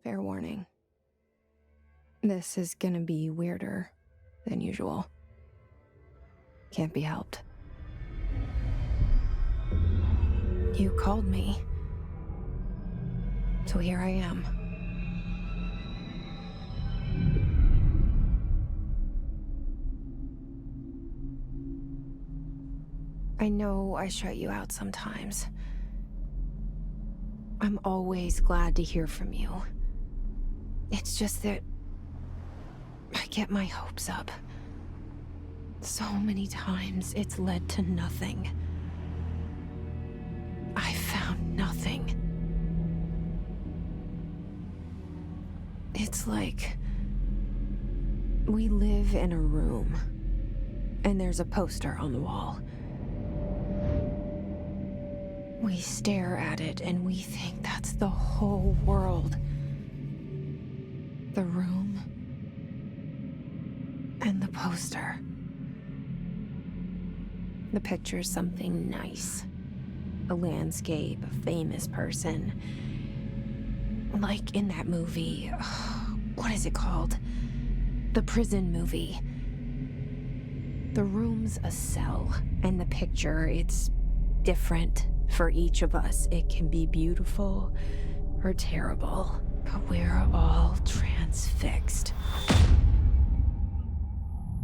Fair warning. This is gonna be weirder than usual. Can't be helped. You called me. So here I am. I know I shut you out sometimes. I'm always glad to hear from you. It's just that I get my hopes up. So many times it's led to nothing. I found nothing. It's like we live in a room, and there's a poster on the wall. We stare at it and we think that's the whole world. The room and the poster. The picture's something nice. A landscape, a famous person. Like in that movie, what is it called? The prison movie. The room's a cell, and the picture, it's different for each of us. It can be beautiful or terrible, but we're all transfixed.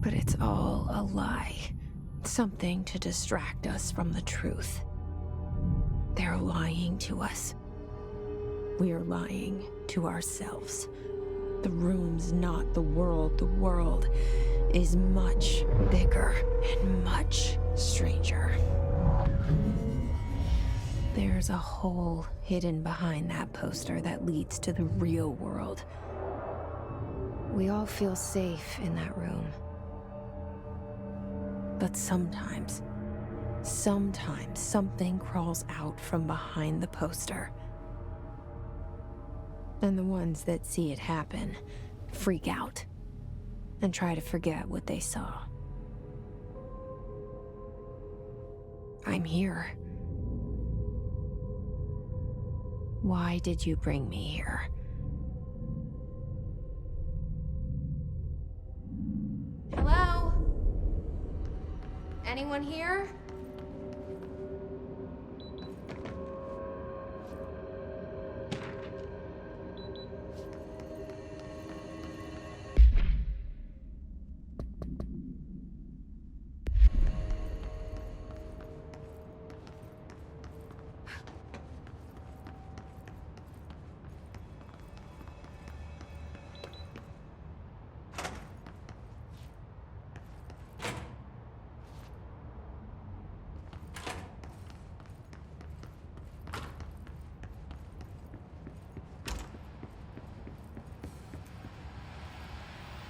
But it's all a lie. Something to distract us from the truth. They're lying to us. We're lying to ourselves. The room's not the world. The world is much bigger and much stranger. There's a hole hidden behind that poster that leads to the real world. We all feel safe in that room. But sometimes something crawls out from behind the poster. And the ones that see it happen freak out and try to forget what they saw. I'm here. Why did you bring me here? Hello? Anyone here?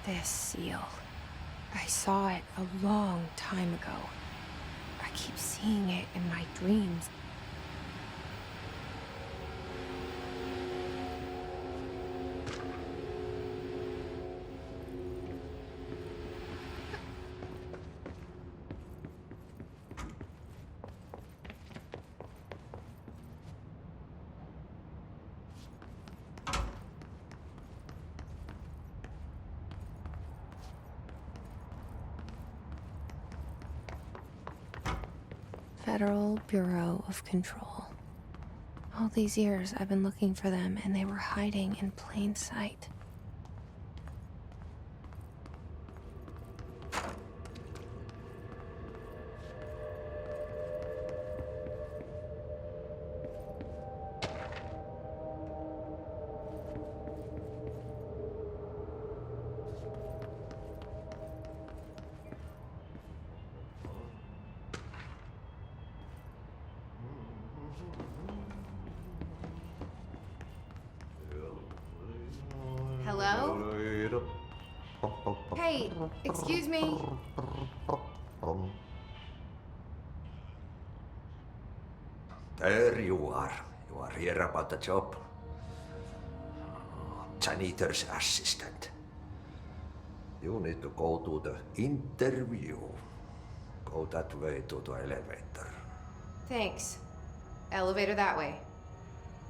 This seal. I saw it a long time ago. I keep seeing it in my dreams. Federal Bureau of Control. All these years I've been looking for them, and they were hiding in plain sight. Hello? Hey, excuse me. There you are. You are here about the job. Janitor's assistant. You need to go to the interview. Go that way to the elevator. Thanks. Elevator that way.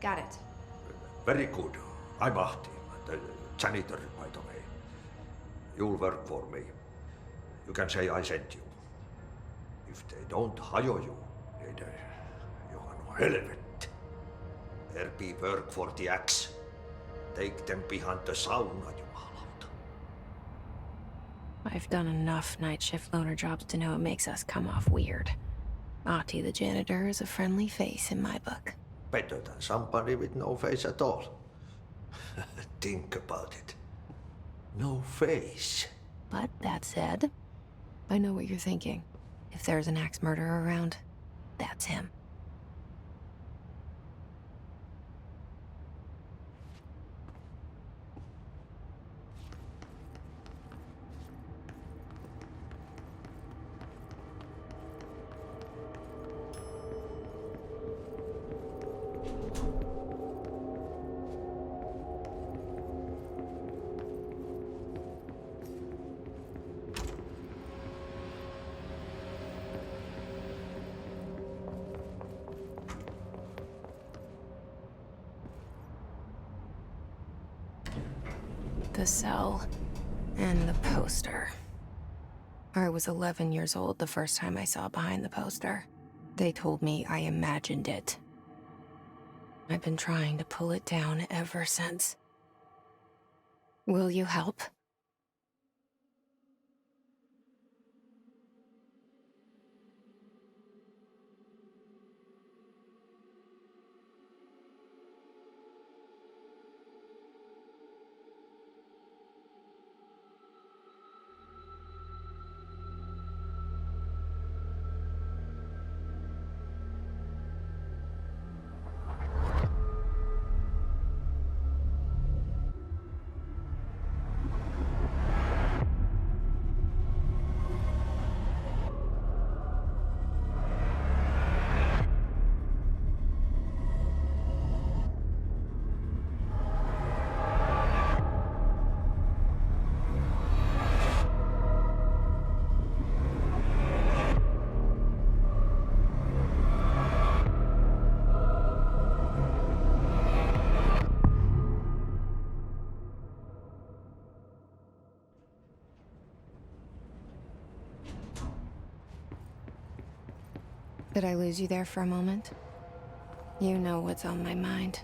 Got it. Very good. I'm Ahti. The janitor, by the way. You'll work for me. You can say I sent you. If they don't hire you, then you are no helvet. There be work for the axe. Take them behind the sauna, jumalauta. I've done enough night shift loner jobs to know it makes us come off weird. Ahti the janitor is a friendly face in my book. Better than somebody with no face at all. Think about it. No face. But that said, I know what you're thinking. If there's an axe murderer around, that's him. The cell and the poster. I was 11 years old the first time I saw behind the poster. They told me I imagined it. I've been trying to pull it down ever since. Will you help? Did I lose you there for a moment? You know what's on my mind.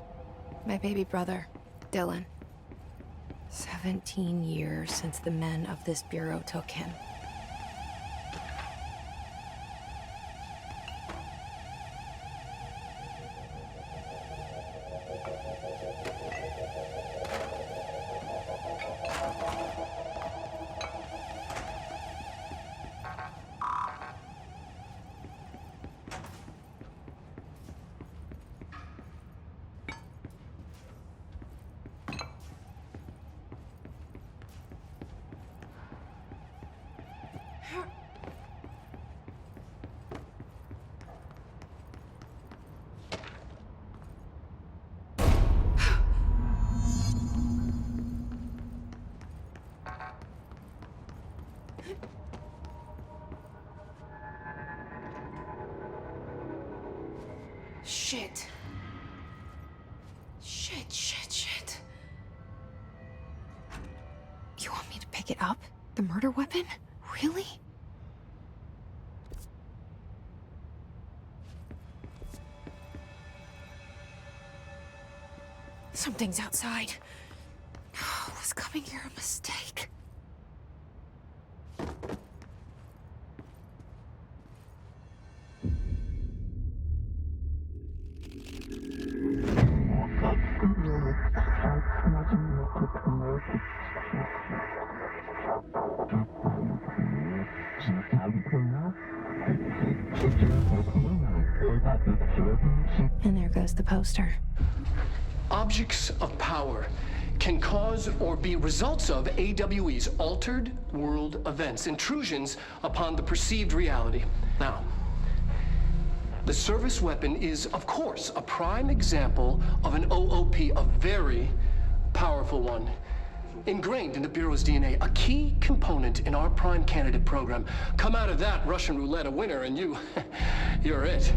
My baby brother, Dylan. 17 years since the men of this bureau took him. Shit. Shit. You want me to pick it up? The murder weapon? Really? Something's outside. Was coming here a mistake? And there goes the poster. Objects of power can cause or be results of AWE's altered world events, intrusions upon the perceived reality. Now, the service weapon is, of course, a prime example of an OOP, a very powerful one. Ingrained in the Bureau's DNA, a key component in our prime candidate program. Come out of that Russian roulette a winner and you're it.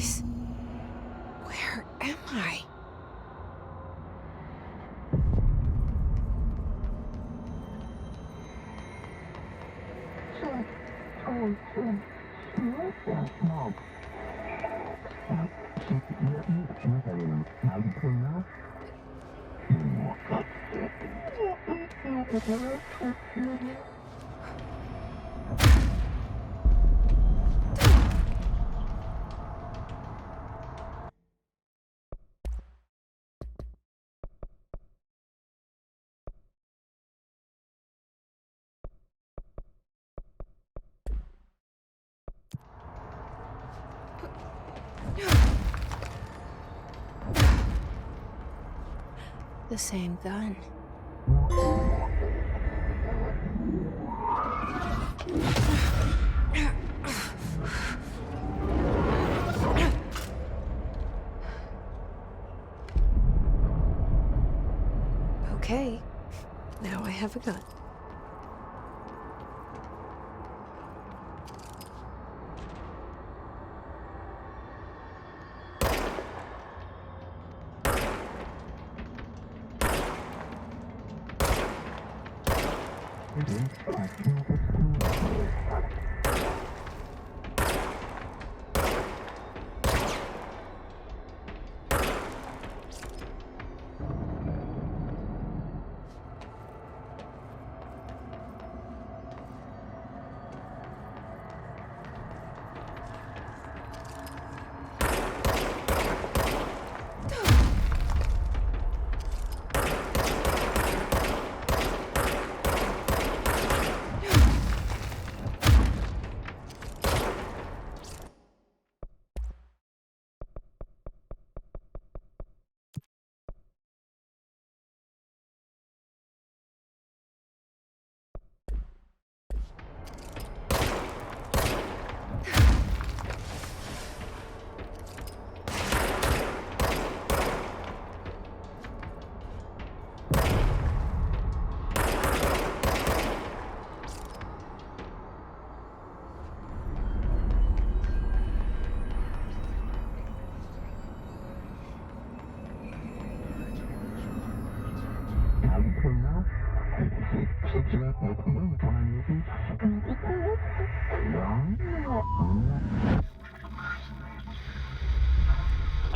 Guys, where am I? The same gun. Okay, now I have a gun.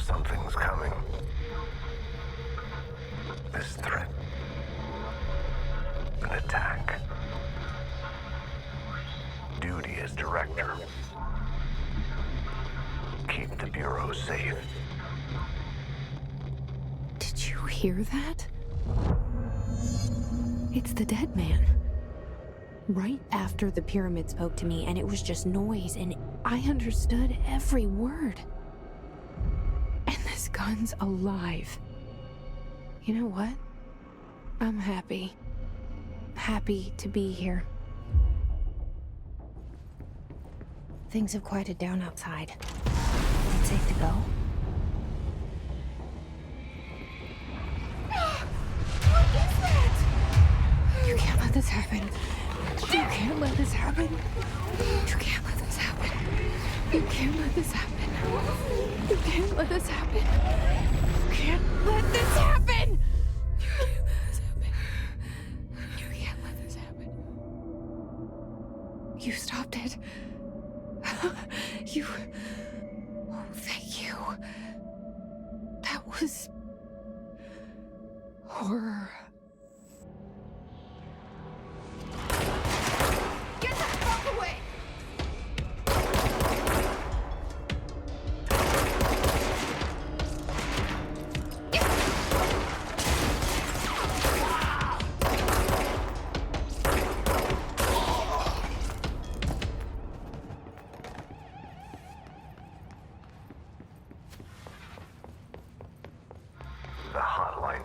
Something's coming. This threat. An attack. Duty as director. Keep the Bureau safe. Did you hear that? It's the dead man. Right after the pyramid spoke to me, and it was just noise, and I understood every word. And this gun's alive. You know what? I'm happy. Happy to be here. Things have quieted down outside. It's safe to go. What is that? You can't let this happen. You can't let this happen. You can't let this happen. You can't let this happen. You can't let this happen. You can't let this happen. You can't let this happen. You stopped it. You... Oh, thank you. That was... horror. Get the fuck away! The hotline.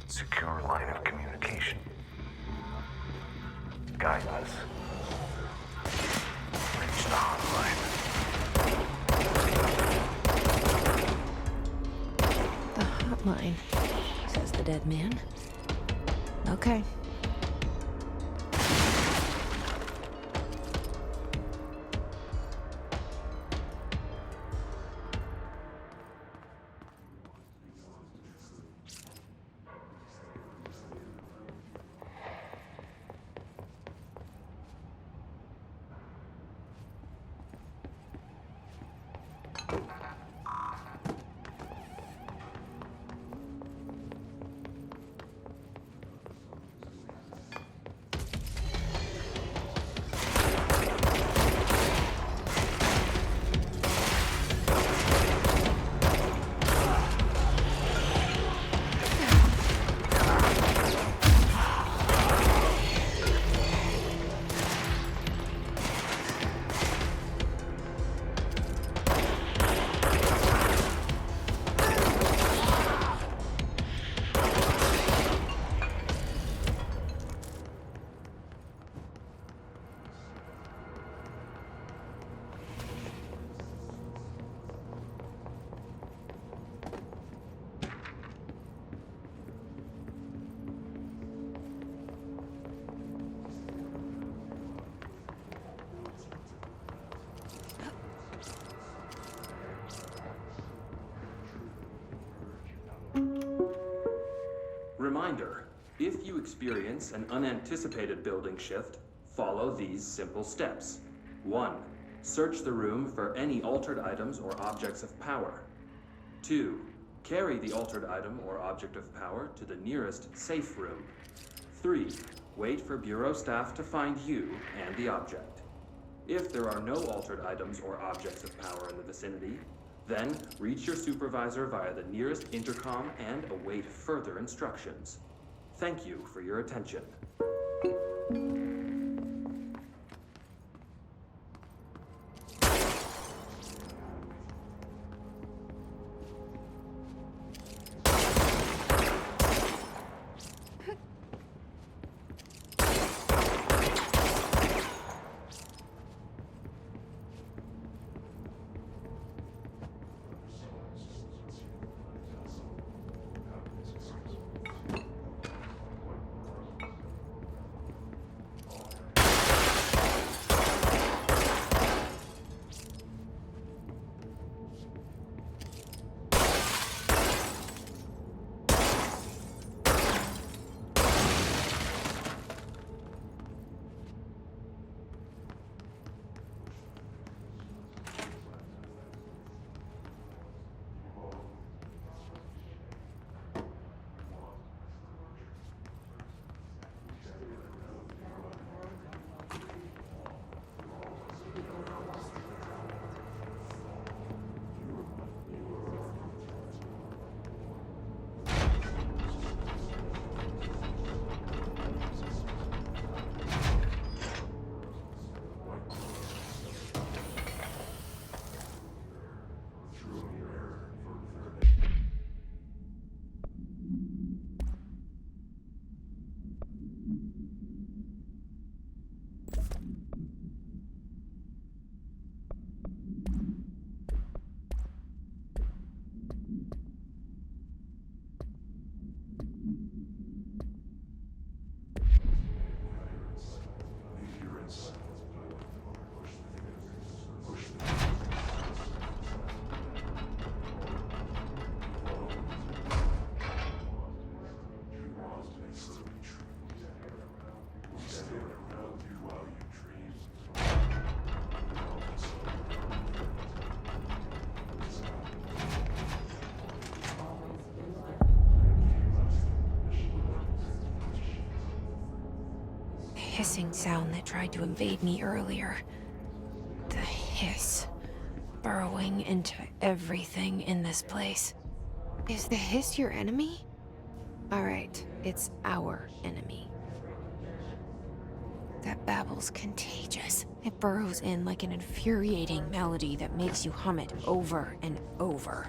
Secure line of communication. Guidance. Reach the hotline. The hotline, says the dead man. Okay. Reminder, if you experience an unanticipated building shift, follow these simple steps. 1. Search the room for any altered items or objects of power. 2. Carry the altered item or object of power to the nearest safe room. 3. Wait for Bureau staff to find you and the object. If there are no altered items or objects of power in the vicinity, then reach your supervisor via the nearest intercom and await further instructions. Thank you for your attention. Hissing sound that tried to invade me earlier. The hiss. Burrowing into everything in this place. Is the hiss your enemy? Alright, it's our enemy. That babble's contagious. It burrows in like an infuriating melody that makes you hum it over and over.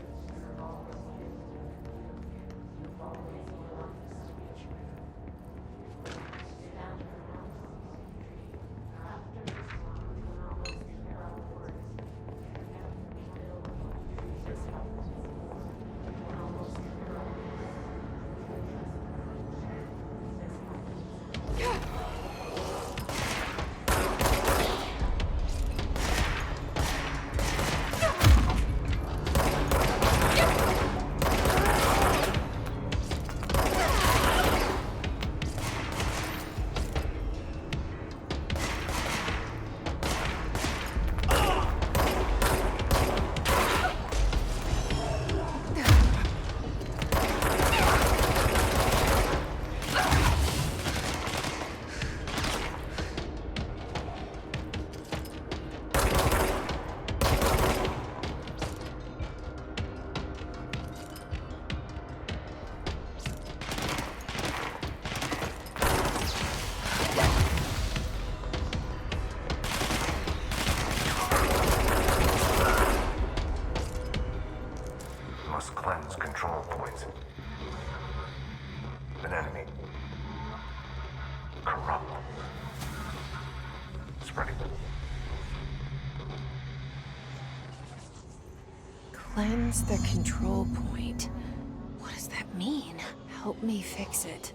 Must cleanse control points. An enemy. Corrupt. Spreading. Cleanse the control point. What does that mean? Help me fix it.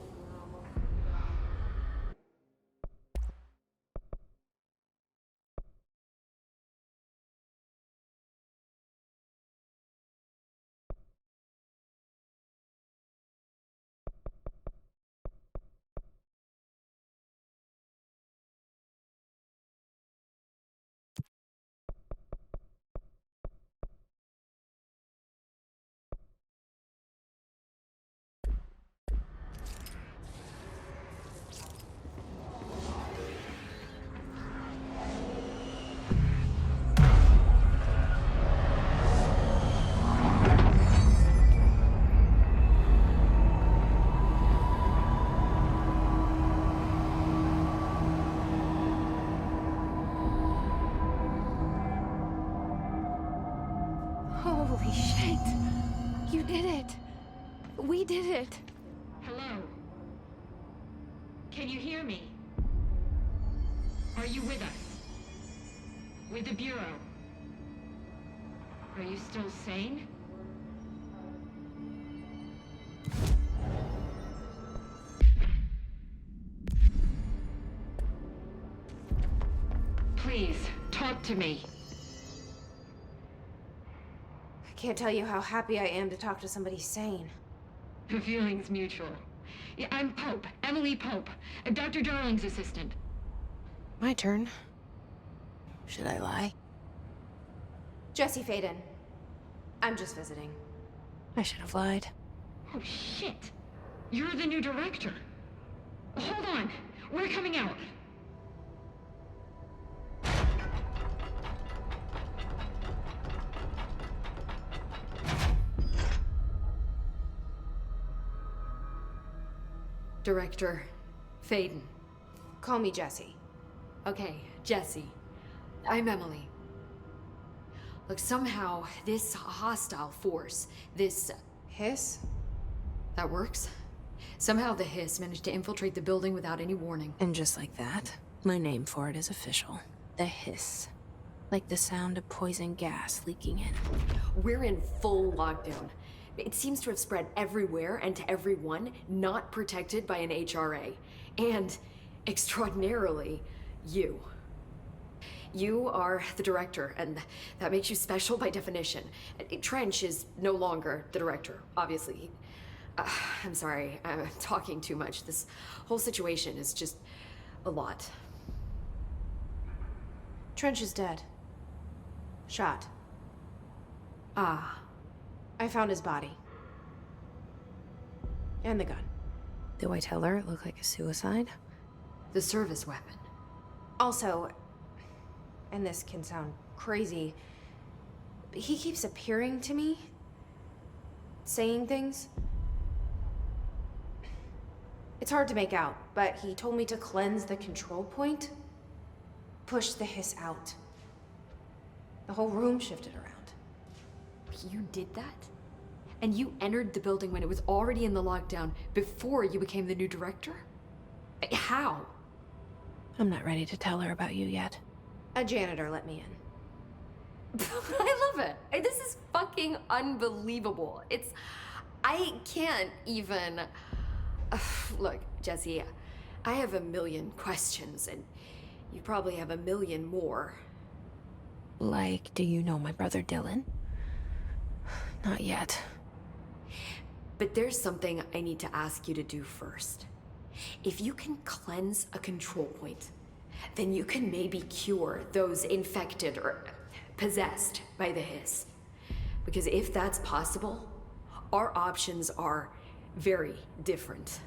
Holy shit. You did it. We did it. Hello? Can you hear me? Are you with us? With the Bureau? Are you still sane? Please, talk to me. I can't tell you how happy I am to talk to somebody sane. The feeling's mutual. Yeah, I'm Pope, Emily Pope, Dr. Darling's assistant. My turn. Should I lie? Jesse Faden. I'm just visiting. I should have lied. Oh, shit. You're the new director. Hold on. We're coming out. Director Faden. Call me Jesse. Okay, Jesse. I'm Emily. Look, somehow this hostile force, this... Hiss? that works? Somehow the hiss managed to infiltrate the building without any warning. And just like that, my name for it is official. The hiss. Like the sound of poison gas leaking in. We're in full lockdown. It seems to have spread everywhere and to everyone not protected by an HRA. And, extraordinarily, you. You are the director, and that makes you special by definition. Trench is no longer the director, obviously. I'm sorry, I'm talking too much. This whole situation is just a lot. Trench is dead. Shot. Ah. I found his body. And the gun. Do I tell her it looked like a suicide? The service weapon. Also, and this can sound crazy, but he keeps appearing to me. Saying things. It's hard to make out, but he told me to cleanse the control point. Push the hiss out. The whole room shifted around. You did that? And you entered the building when it was already in the lockdown before you became the new director? How? I'm not ready to tell her about you yet. A janitor let me in. I love it. This is fucking unbelievable. I can't even... Look, Jesse, I have a million questions, and you probably have a million more. Like, do you know my brother Dylan? Not yet. But there's something I need to ask you to do first. If you can cleanse a control point, then you can maybe cure those infected or possessed by the hiss. Because if that's possible, our options are very different.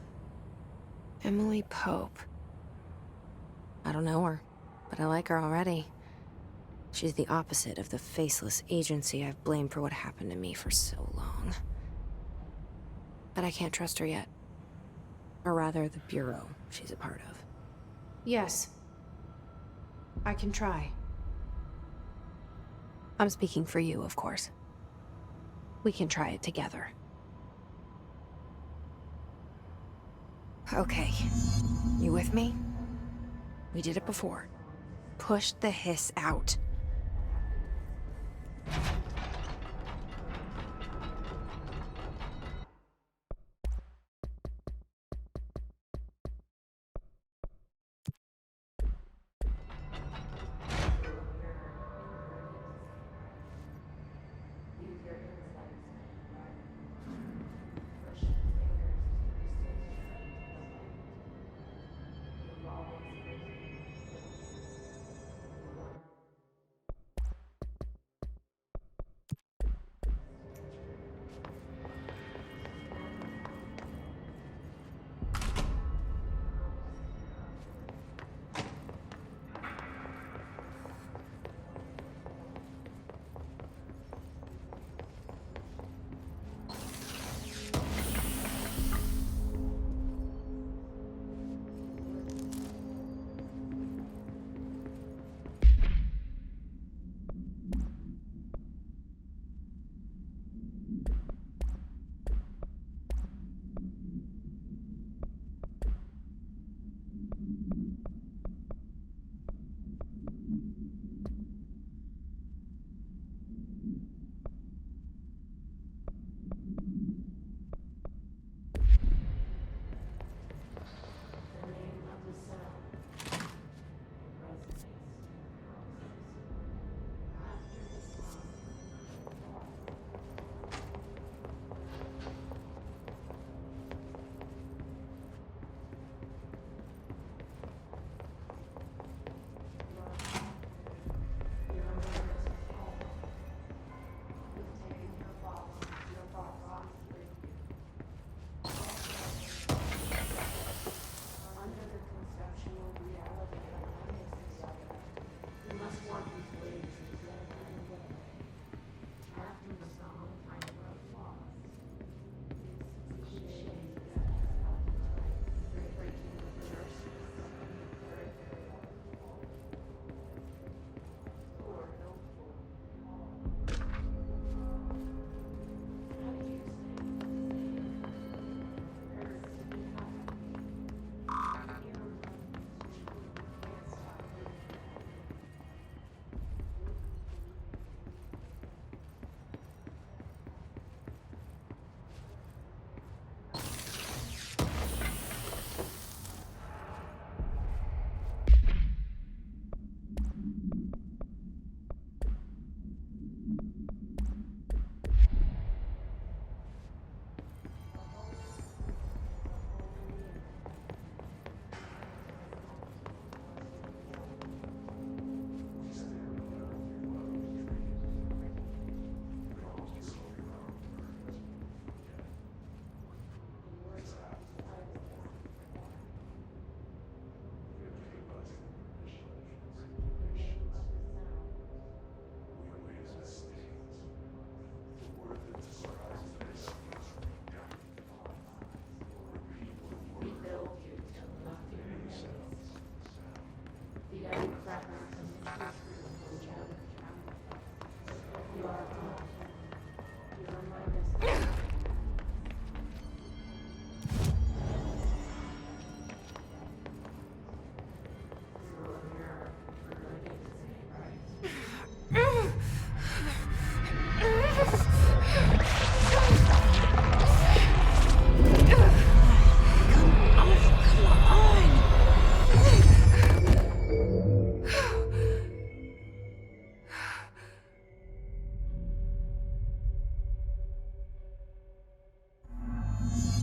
Emily Pope. I don't know her, but I like her already. She's the opposite of the faceless agency I've blamed for what happened to me for so long. But I can't trust her yet. Or rather, the Bureau she's a part of. Yes. I can try. I'm speaking for you, of course. We can try it together. Okay. You with me? We did it before. Push the hiss out.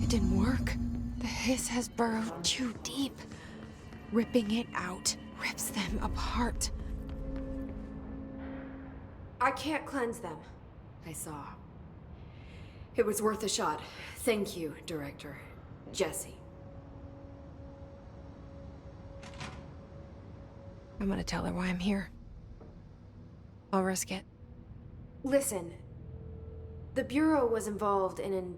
It didn't work. The hiss has burrowed too deep. Ripping it out rips them apart. I can't cleanse them. I saw. It was worth a shot. Thank you, Director. Jesse. I'm gonna tell her why I'm here. I'll risk it. Listen, the Bureau was involved in an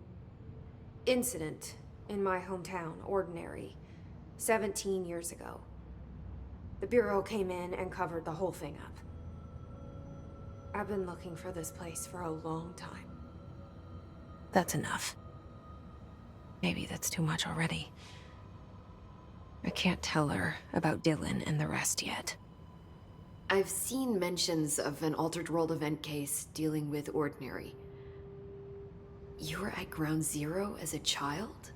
incident in my hometown, Ordinary, 17 years ago. The Bureau came in and covered the whole thing up. I've been looking for this place for a long time. That's enough. Maybe that's too much already. I can't tell her about Dylan and the rest yet. I've seen mentions of an Altered World event case dealing with Ordinary. You were at Ground Zero as a child?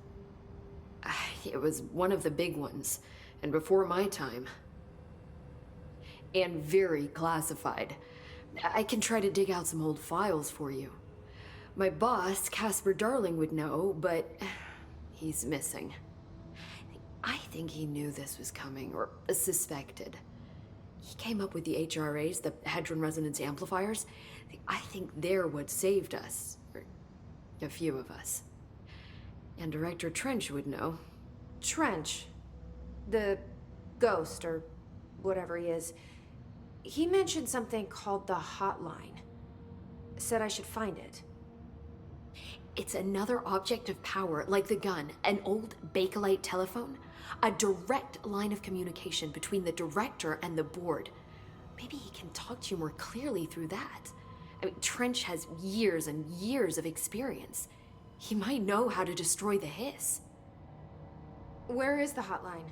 It was one of the big ones, and before my time. And very classified. I can try to dig out some old files for you. My boss, Casper Darling, would know, but he's missing. I think he knew this was coming, or suspected. He came up with the HRAs, the Hadron Resonance Amplifiers. I think they're what saved us. Or a few of us. And Director Trench would know. Trench, the ghost, or whatever he is, he mentioned something called the Hotline. Said I should find it. It's another object of power, like the gun, an old Bakelite telephone. A direct line of communication between the director and the board. Maybe he can talk to you more clearly through that. I mean, Trench has years and years of experience. He might know how to destroy the hiss. Where is the hotline?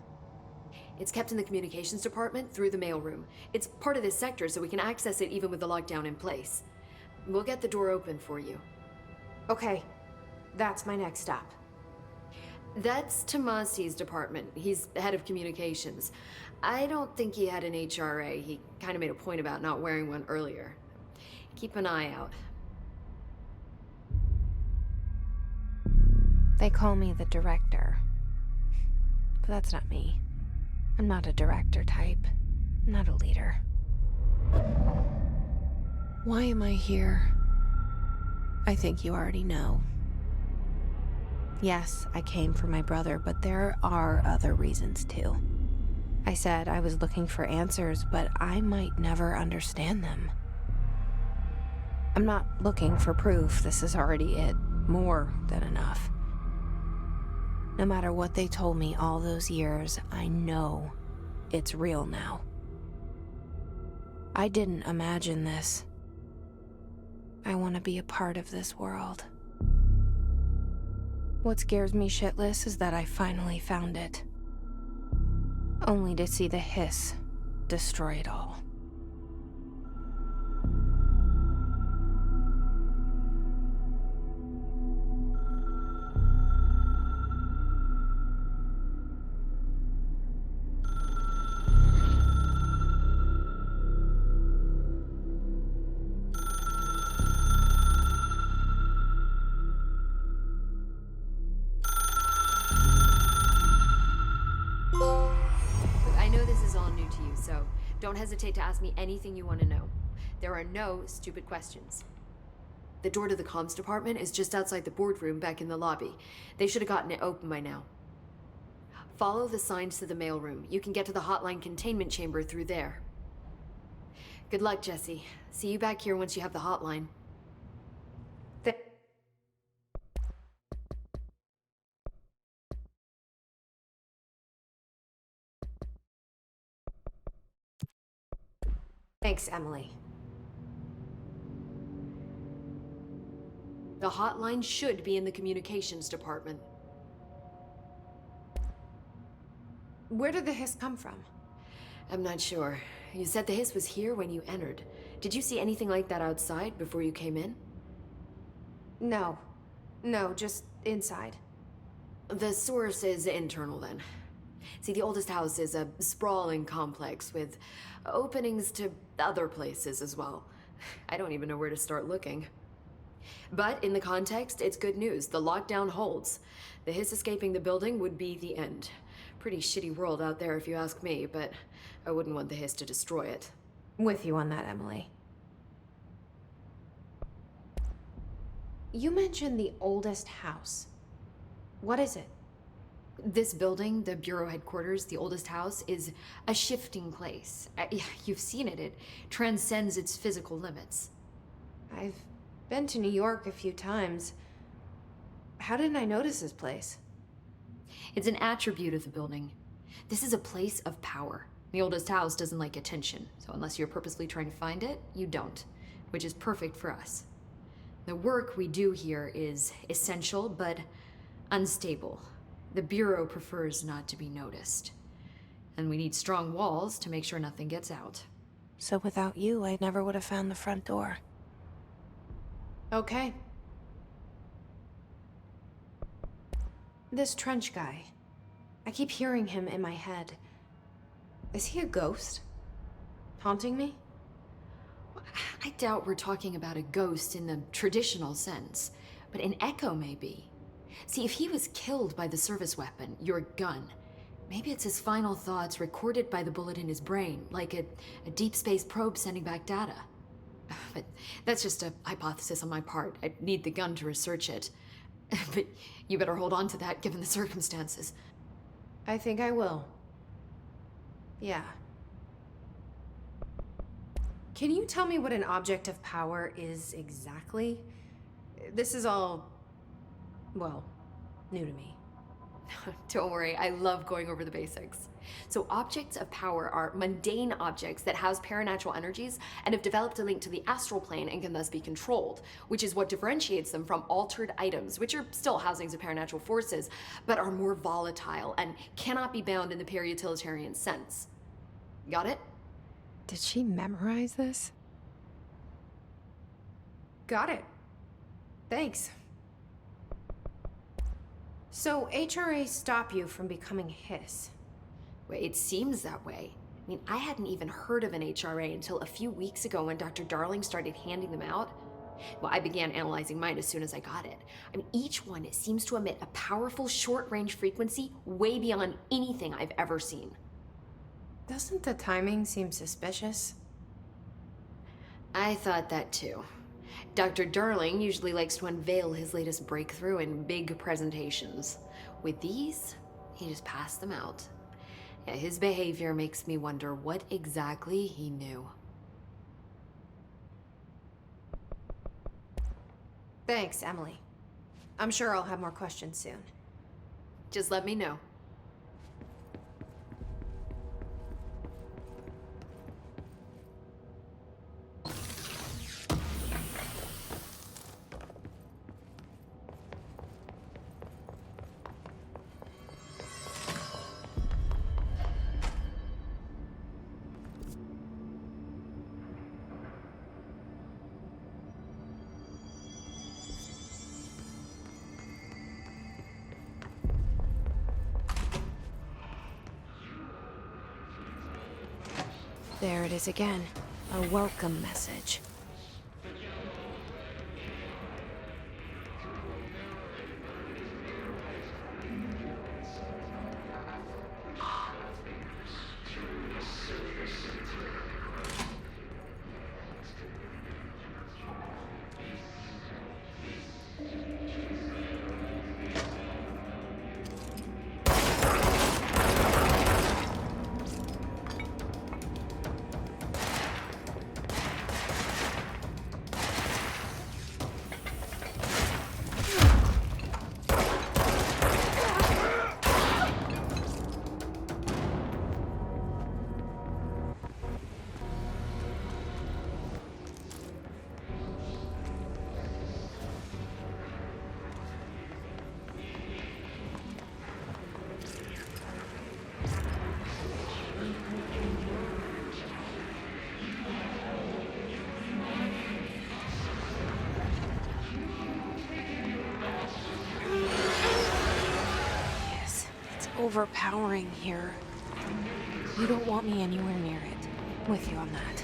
It's kept in the communications department through the mailroom. It's part of this sector, so we can access it even with the lockdown in place. We'll get the door open for you. Okay, that's my next stop. That's Tomasi's department. He's the head of communications. I don't think he had an HRA. He kind of made a point about not wearing one earlier. Keep an eye out. They call me the director. But that's not me. I'm not a director type. I'm not a leader. Why am I here? I think you already know. Yes, I came for my brother, but there are other reasons too. I said I was looking for answers, but I might never understand them. I'm not looking for proof. This is already it. More than enough. No matter what they told me all those years, I know it's real now. I didn't imagine this. I want to be a part of this world. What scares me shitless is that I finally found it. Only to see the hiss destroy it all. So don't hesitate to ask me anything you want to know. There are no stupid questions. The door to the comms department is just outside the boardroom back in the lobby. They should have gotten it open by now. Follow the signs to the mailroom. You can get to the hotline containment chamber through there. Good luck, Jesse. See you back here once you have the hotline. Thanks, Emily. The hotline should be in the communications department. Where did the hiss come from? I'm not sure. You said the hiss was here when you entered. Did you see anything like that outside before you came in? No. No, just inside. The source is internal then. See, the oldest house is a sprawling complex with openings to other places as well. I don't even know where to start looking. But in the context, it's good news. The lockdown holds. The hiss escaping the building would be the end. Pretty shitty world out there if you ask me, but I wouldn't want the hiss to destroy it. With you on that, Emily. You mentioned the oldest house. What is it? This building, the Bureau headquarters, the oldest house, is a shifting place. You've seen it. It transcends its physical limits. I've been to New York a few times. How didn't I notice this place? It's an attribute of the building. This is a place of power. The oldest house doesn't like attention, so unless you're purposely trying to find it, you don't, which is perfect for us. The work we do here is essential, but unstable. The Bureau prefers not to be noticed. And we need strong walls to make sure nothing gets out. So without you, I never would have found the front door. Okay. This Trench guy. I keep hearing him in my head. Is he a ghost? Haunting me? I doubt we're talking about a ghost in the traditional sense, but an echo maybe. See, if he was killed by the service weapon, your gun, maybe it's his final thoughts recorded by the bullet in his brain, like a deep space probe sending back data. But that's just a hypothesis on my part. I'd need the gun to research it. But you better hold on to that given the circumstances. I think I will. Yeah. Can you tell me what an object of power is exactly? This is all, well, new to me. Don't worry, I love going over the basics. So objects of power are mundane objects that house paranatural energies and have developed a link to the astral plane and can thus be controlled, which is what differentiates them from altered items, which are still housings of paranatural forces, but are more volatile and cannot be bound in the peri-utilitarian sense. Got it? Did she memorize this? Got it. Thanks. So HRA stop you from becoming Hiss? Well, it seems that way. I mean, I hadn't even heard of an HRA until a few weeks ago when Dr. Darling started handing them out. Well, I began analyzing mine as soon as I got it. I mean, each one seems to emit a powerful short-range frequency way beyond anything I've ever seen. Doesn't the timing seem suspicious? I thought that too. Dr. Darling usually likes to unveil his latest breakthrough in big presentations. With these, he just passed them out. Yeah, his behavior makes me wonder what exactly he knew. Thanks, Emily. I'm sure I'll have more questions soon. Just let me know. There it is again. A welcome message. Overpowering here. You don't want me anywhere near it. With you on that.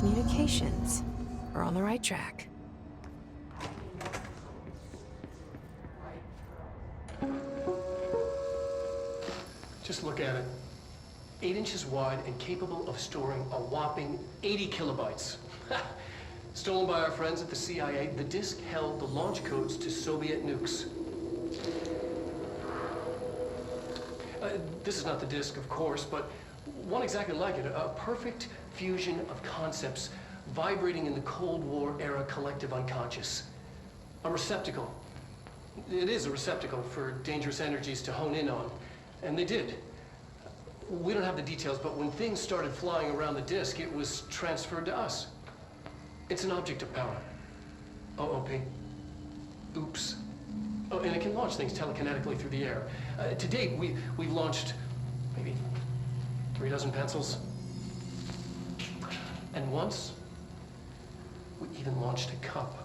Communications. We're on the right track. Just look at it. 8 inches wide and capable of storing a whopping 80 kilobytes. Stolen by our friends at the CIA, the disk held the launch codes to Soviet nukes. This is not the disk, of course, but one exactly like it. A perfect fusion of concepts vibrating in the Cold War era collective unconscious. A receptacle. It is a receptacle for dangerous energies to hone in on. And they did. We don't have the details, but when things started flying around the disk, it was transferred to us. It's an object of power. OOP. Oops. Oh, and it can launch things telekinetically through the air. To date, we've launched maybe 3 dozen pencils. And once, We even launched a cup.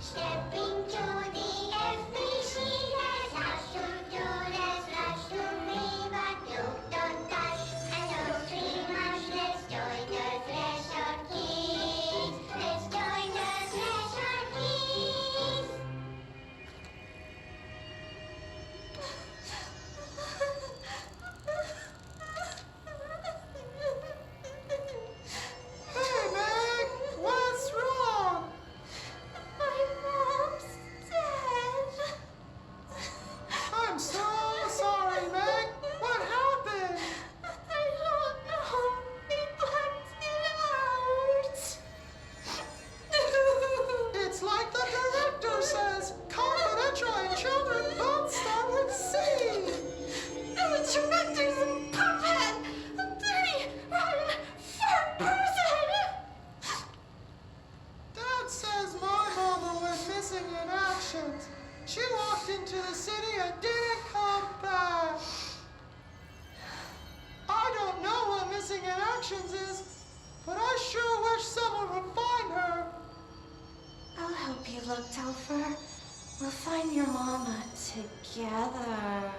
Stepping to the FBC, there's lots to do, there's lots to be, but you don't touch, and don't too much. Let's join the Thresher Kids. Let's join the Thresher Kids. Hey, Meg! What's wrong? My mom's dead. I'm so sorry, Meg. What happened? I don't know. They blacked it out. It's like the director says, confidential and children both start with C. The director's a puppet. They run for person. Dad says my mama went missing in action. She walked into the city and didn't come back. I don't know what missing in actions is, but I sure wish someone would find her. I'll help you look, Telfer. We'll find your mama together.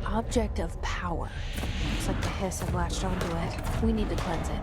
Object of power. Looks like the hiss have latched onto it. We need to cleanse it.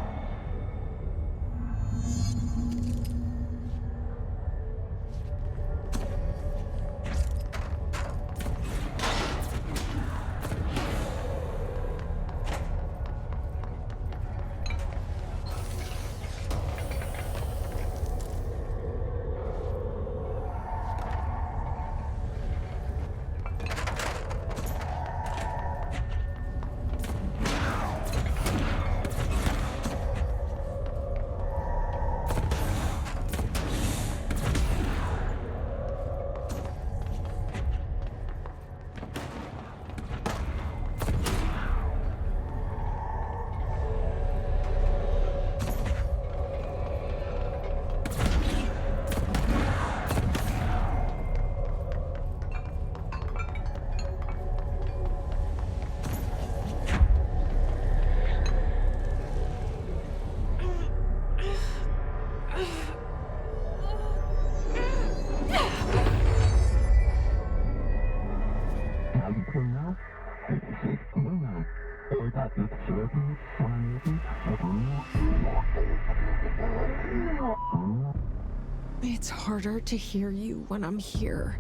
It's harder to hear you when I'm here.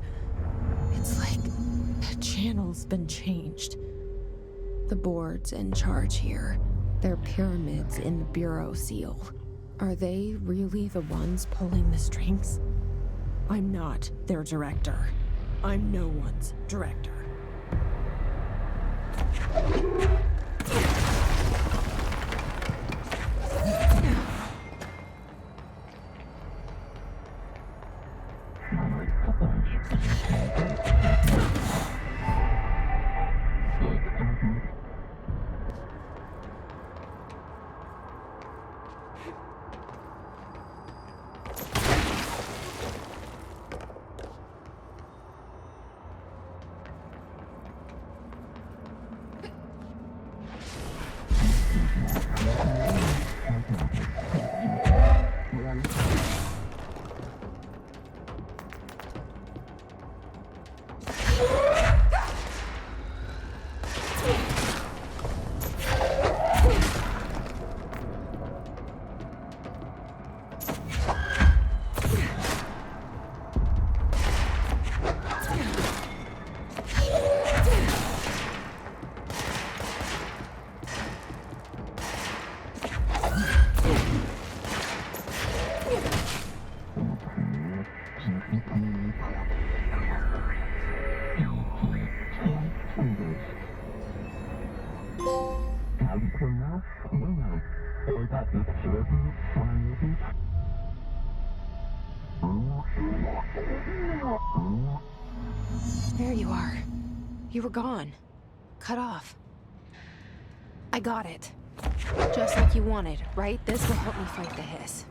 It's like the channel's been changed. The board's in charge here. They're pyramids in the Bureau seal. Are they really the ones pulling the strings? I'm not their director. I'm no one's director. There you are. You were gone. Cut off. I got it. Just like you wanted, right? This will help me fight the hiss.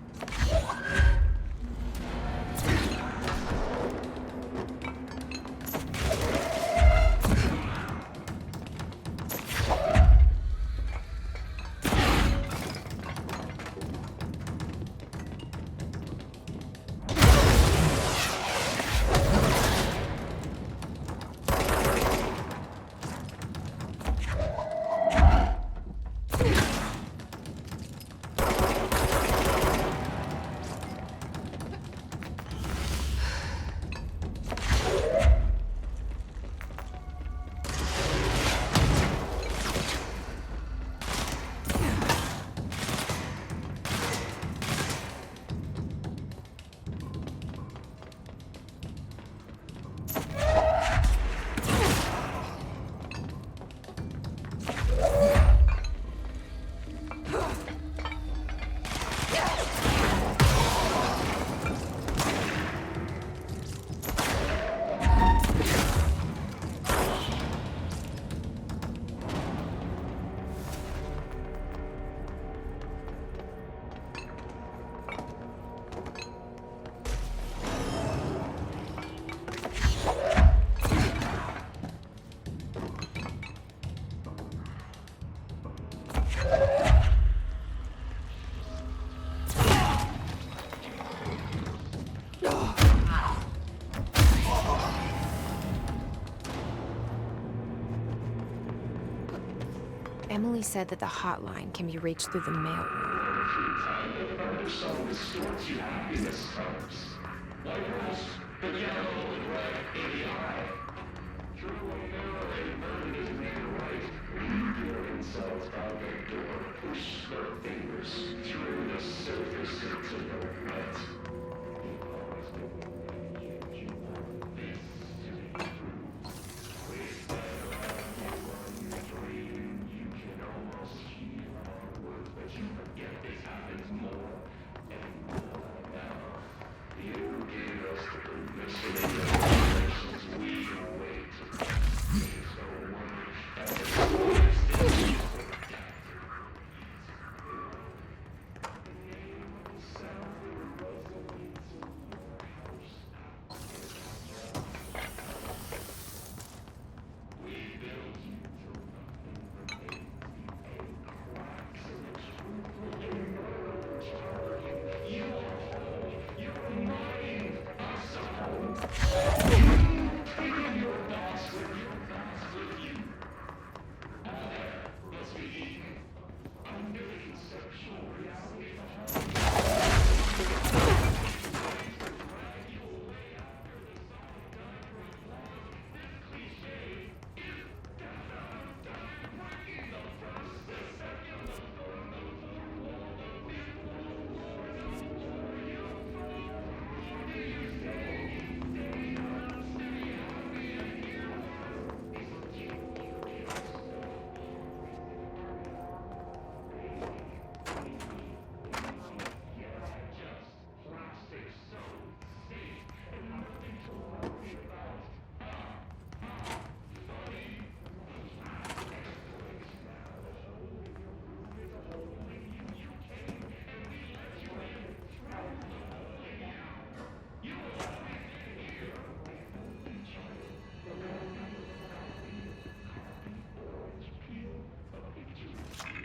Emily said that the hotline can be reached through the mailroom.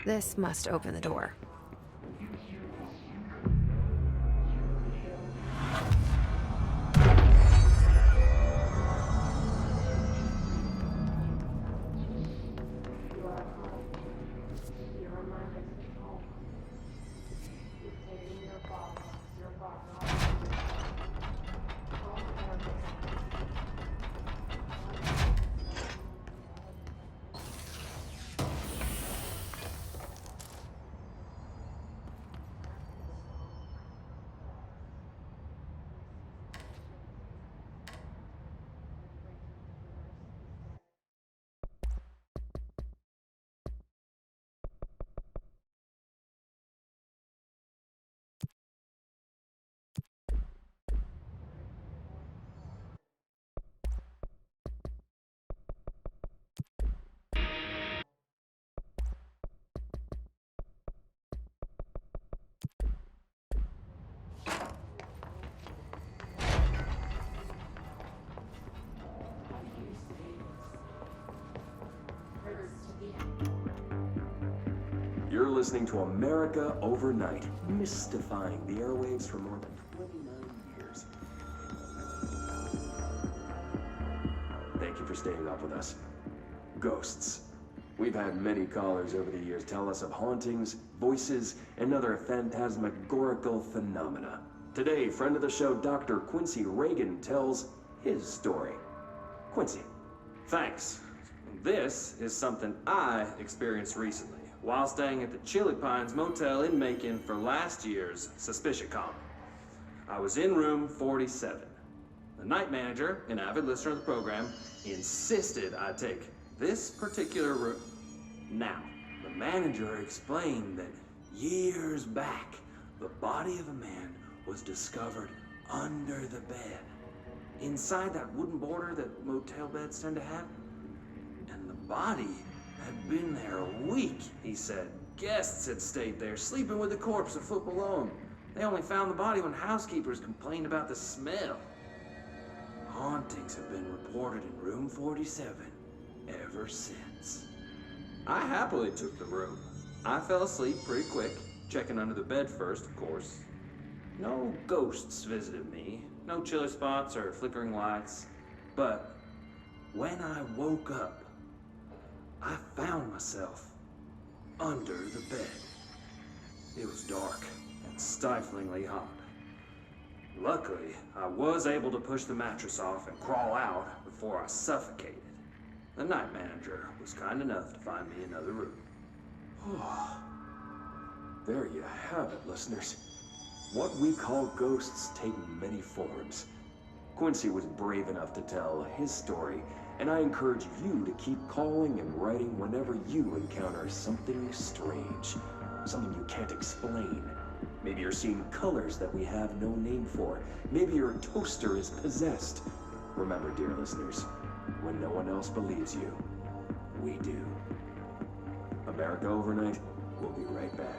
This must open the door. You're listening to America Overnight, mystifying the airwaves for more than 29 years. Thank you for staying up with us. Ghosts. We've had many callers over the years tell us of hauntings, voices, and other phantasmagorical phenomena. Today, friend of the show, Dr. Quincy Reagan tells his story. Quincy. Thanks. This is something I experienced recently while staying at the Chili Pines Motel in Macon for last year's SuspiciaCon. I was in room 47. The night manager, an avid listener of the program, insisted I take this particular room. Now, the manager explained that years back, the body of a man was discovered under the bed, inside that wooden border that motel beds tend to have. And the body had been there a week, he said. Guests had stayed there, sleeping with the corpse a foot below them. They only found the body when housekeepers complained about the smell. Hauntings have been reported in room 47 ever since. I happily took the room. I fell asleep pretty quick, checking under the bed first, of course. No ghosts visited me, no chilly spots or flickering lights. But when I woke up, I found myself under the bed. It was dark and stiflingly hot. Luckily, I was able to push the mattress off and crawl out before I suffocated. The night manager was kind enough to find me another room. There you have it, listeners. What we call ghosts take many forms. Quincy was brave enough to tell his story, and I encourage you to keep calling and writing whenever you encounter something strange, something you can't explain. Maybe you're seeing colors that we have no name for. Maybe your toaster is possessed. Remember, dear listeners, when no one else believes you, we do. America Overnight, we'll be right back.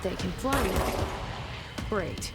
They can fly now. Great.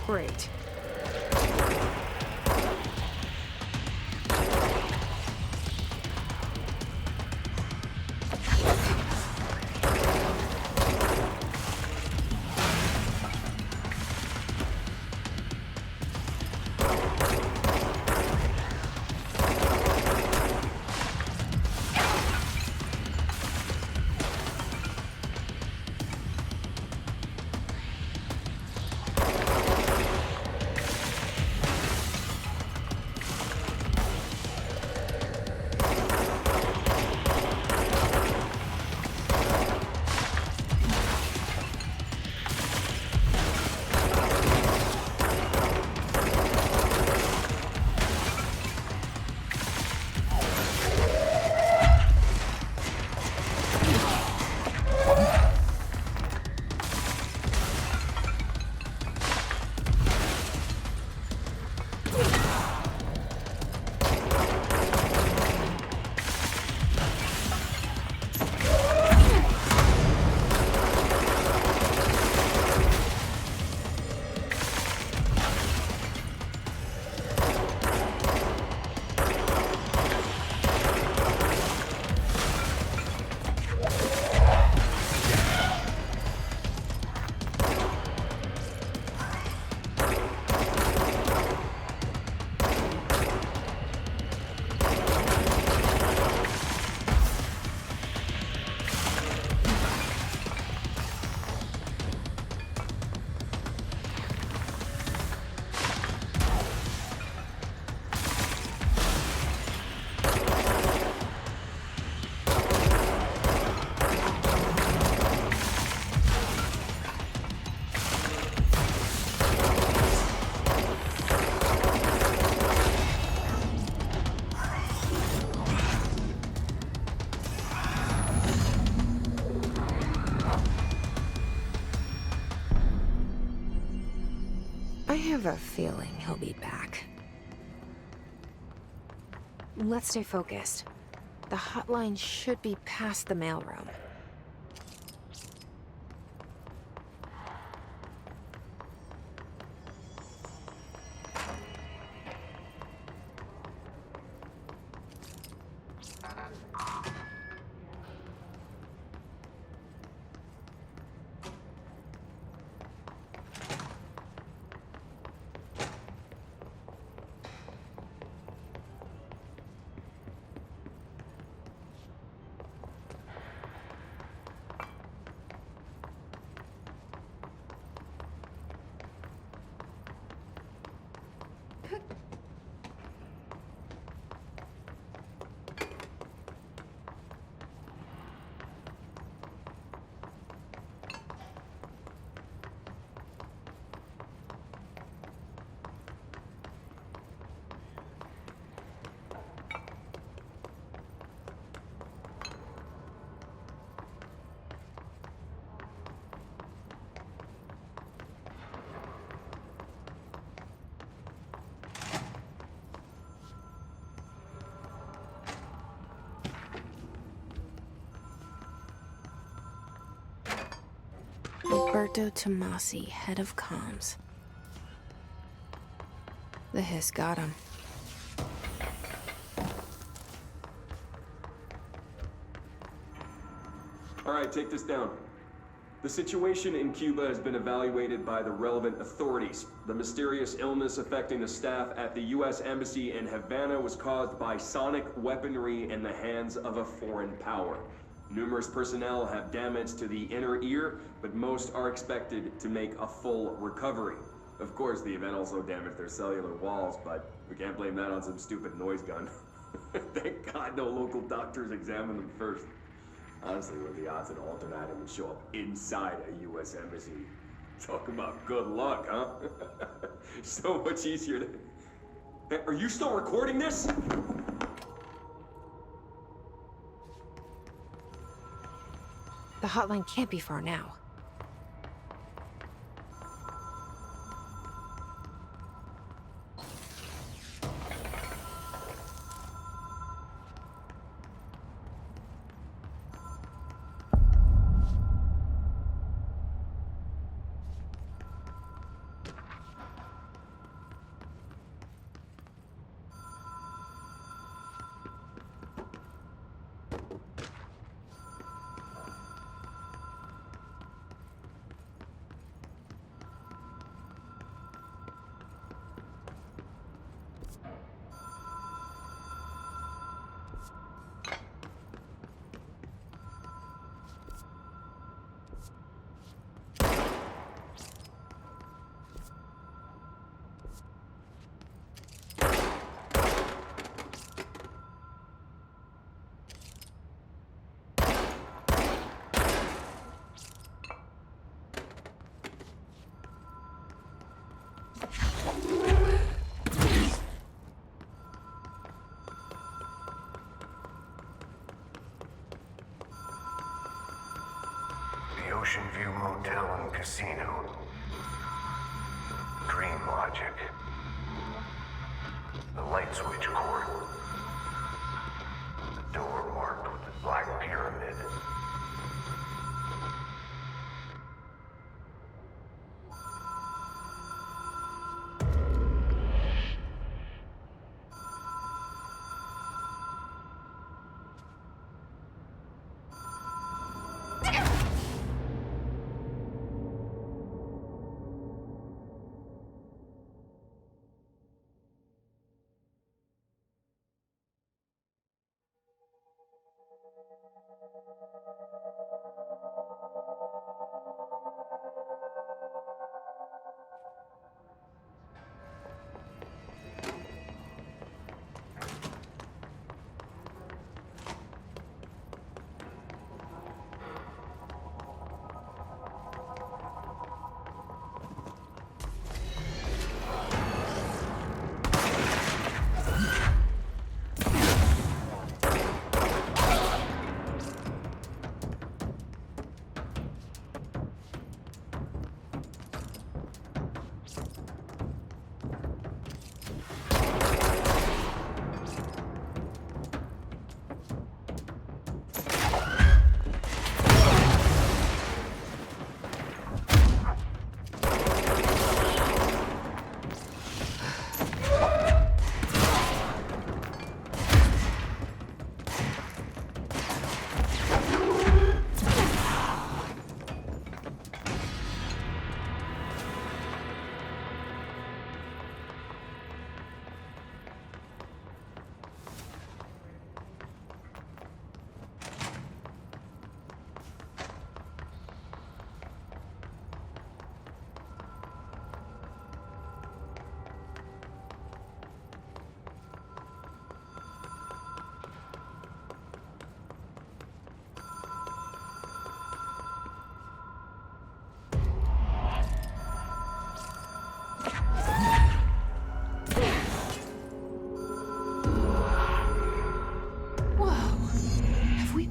Great. I have a feeling he'll be back. Let's stay focused. The hotline should be past the mailroom. Dr. Tomasi, head of comms. The hiss got him. All right, take this down. The situation in Cuba has been evaluated by the relevant authorities. The mysterious illness affecting the staff at the U.S. Embassy in Havana was caused by sonic weaponry in the hands of a foreign power. Numerous personnel have damage to the inner ear, but most are expected to make a full recovery. Of course, the event also damaged their cellular walls, but we can't blame that on some stupid noise gun. Thank God no local doctors examined them first. Honestly, what are the odds an alternate item would show up inside a U.S. embassy? Talk about good luck, huh? So much easier to... Hey, are you still recording this? The hotline can't be far now. Ocean View Motel and Casino. Dream logic. The light switch cord. The door marked with the black pyramid.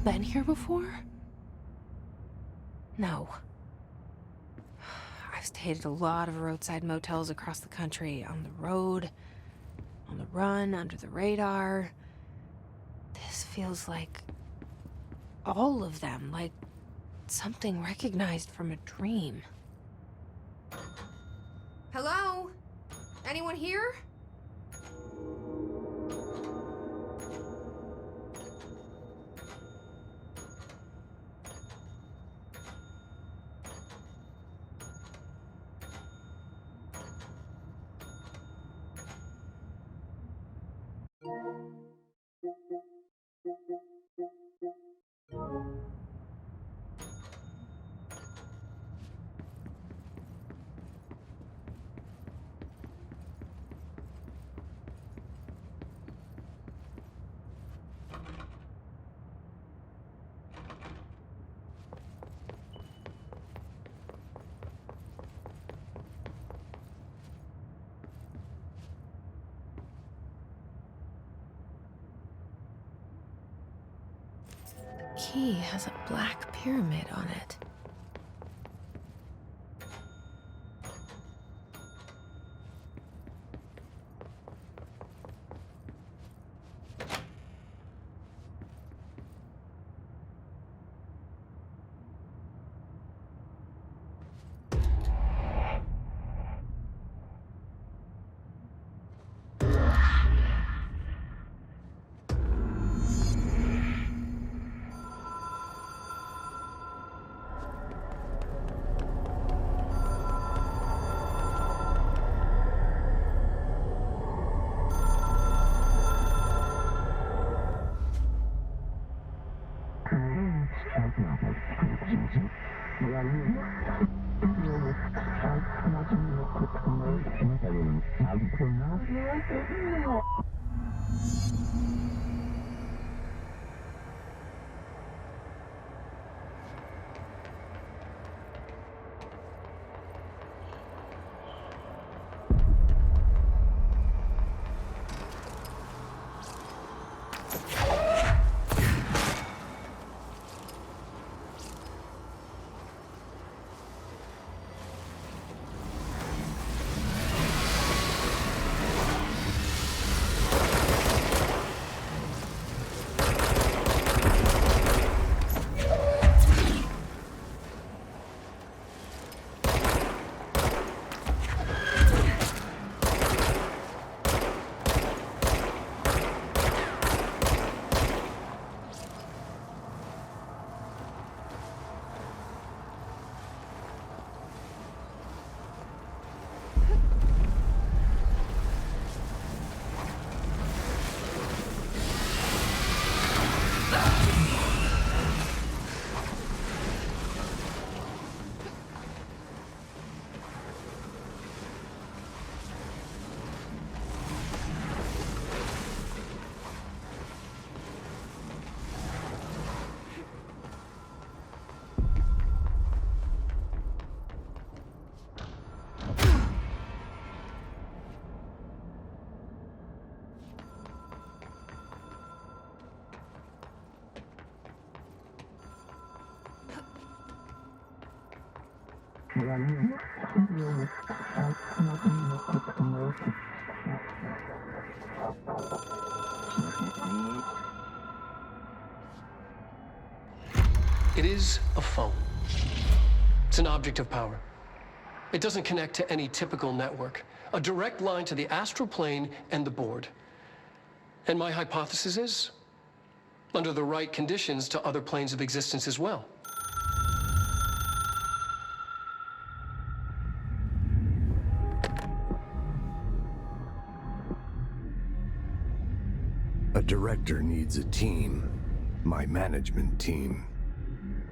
Been here before? No. I've stayed at a lot of roadside motels across the country, on the road, on the run, under the radar. This feels like all of them, like something recognized from a dream. Hello? Anyone here? Key has a black pyramid on it. It is a phone. It's an object of power. It doesn't connect to any typical network. A direct line to the astral plane and the board. And my hypothesis is, under the right conditions, to other planes of existence as well. A director needs a team. My management team.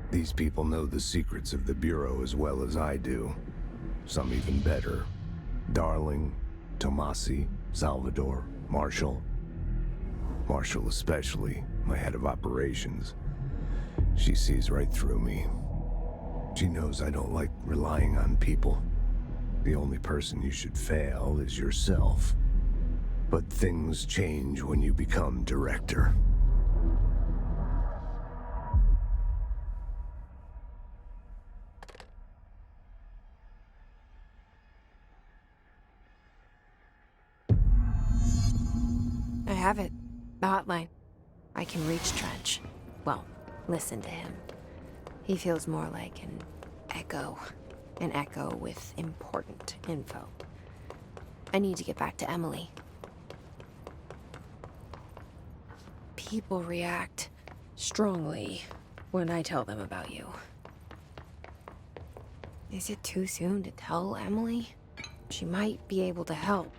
These people know the secrets of the Bureau as well as I do. Some even better. Darling, Tomasi, Salvador, Marshall. Marshall especially, my head of operations. She sees right through me. She knows I don't like relying on people. The only person you should fail is yourself. But things change when you become director. I have it. The hotline. I can reach Trench. Well, listen to him. He feels more like an echo. An echo with important info. I need to get back to Emily. People react strongly when I tell them about you. Is it too soon to tell Emily? She might be able to help.